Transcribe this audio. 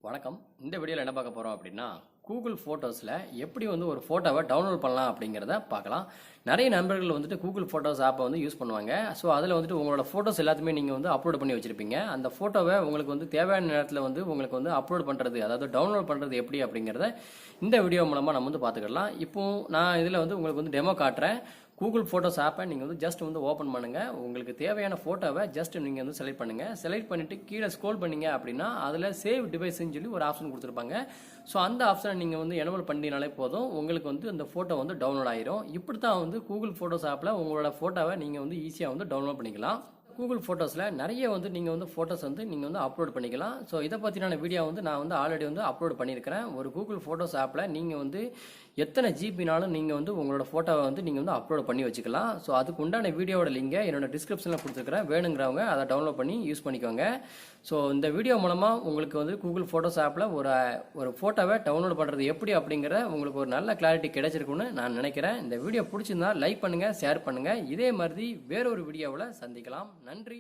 வணக்கம். இந்த வீடியோவில் என்ன பார்க்க போகிறோம் அப்படின்னா, கூகுள் ஃபோட்டோஸில் எப்படி ஒரு ஃபோட்டோவை டவுன்லோட் பண்ணலாம் அப்படிங்கிறத பார்க்கலாம். நிறைய நண்பர்கள் கூகுள் ஃபோட்டோஸ் ஆப்பை யூஸ் பண்ணுவாங்க. ஸோ அதில் உங்களோட ஃபோட்டோஸ் எல்லாத்தையுமே நீங்கள் அப்லோட் பண்ணி வச்சுருப்பீங்க. அந்த ஃபோட்டோவை உங்களுக்கு தேவையான நேரத்தில் உங்களுக்கு அப்லோட் பண்ணுறது, அதாவது டவுன்லோட் பண்ணுறது எப்படி அப்படிங்கிறத இந்த வீடியோ மூலமாக நம்ம பார்த்துக்கலாம். இப்போ நான் இதில் உங்களுக்கு டெமோ காட்டுறேன். கூகுள் ஃபோட்டோஸ் ஆப்பை நீங்கள் ஜஸ்ட் ஓப்பன் பண்ணுங்கள். உங்களுக்கு தேவையான ஃபோட்டோவை ஜஸ்ட் நீங்கள் செலக்ட் பண்ணுங்கள். செலக்ட் பண்ணிவிட்டு கீழே ஸ்க்ரோல் பண்ணீங்க அப்படின்னா அதில் சேவ் டிவைஸ்ன்னு சொல்லி ஒரு ஆப்ஷன் கொடுத்துருப்பாங்க. ஸோ அந்த ஆப்ஷனை நீங்கள் எனேபிள் பண்ணினாலே போதும், உங்களுக்கு அந்த ஃபோட்டோ டவுன்லோட் ஆயிரும். இப்படி தான் கூகுள் ஃபோட்டோஸ் ஆப்பில் உங்களோட ஃபோட்டோவை நீங்கள் ஈஸியாக டவுன்லோட் பண்ணிக்கலாம். கூகுள் ஃபோட்டோஸில் நிறைய நீங்கள் ஃபோட்டோஸ் நீங்கள் அப்லோட் பண்ணிக்கலாம். ஸோ இதை பற்றின வீடியோ நான் ஆல்ரெடி அப்லோட் பண்ணியிருக்கிறேன். ஒரு கூகுள் ஃபோட்டோஸ் ஆப்பில் நீங்கள் எத்தனை ஜிபினாலும் நீங்கள் உங்களோட ஃபோட்டோவை நீங்கள் அப்லோட் பண்ணி வச்சுக்கலாம். ஸோ அதுக்கு உண்டான வீடியோட லிங்கை என்னோட டிஸ்கிரிப்ஷனில் கொடுத்துருக்கிறேன். வேணுங்கிறவங்க அதை டவுன்லோட் பண்ணி யூஸ் பண்ணிக்கோங்க. ஸோ இந்த வீடியோ மூலமாக உங்களுக்கு கூகுள் ஃபோட்டோஸ் ஆப்பில் ஒரு ஃபோட்டோவை டவுன்லோட் பண்ணுறது எப்படி அப்படிங்கிற உங்களுக்கு ஒரு நல்ல கிளாரிட்டி கிடைச்சிருக்குன்னு நான் நினைக்கிறேன். இந்த வீடியோ பிடிச்சிருந்தா லைக் பண்ணுங்கள், ஷேர் பண்ணுங்கள். இதே மாதிரி வேறொரு வீடியோவில் சந்திக்கலாம். நன்றி.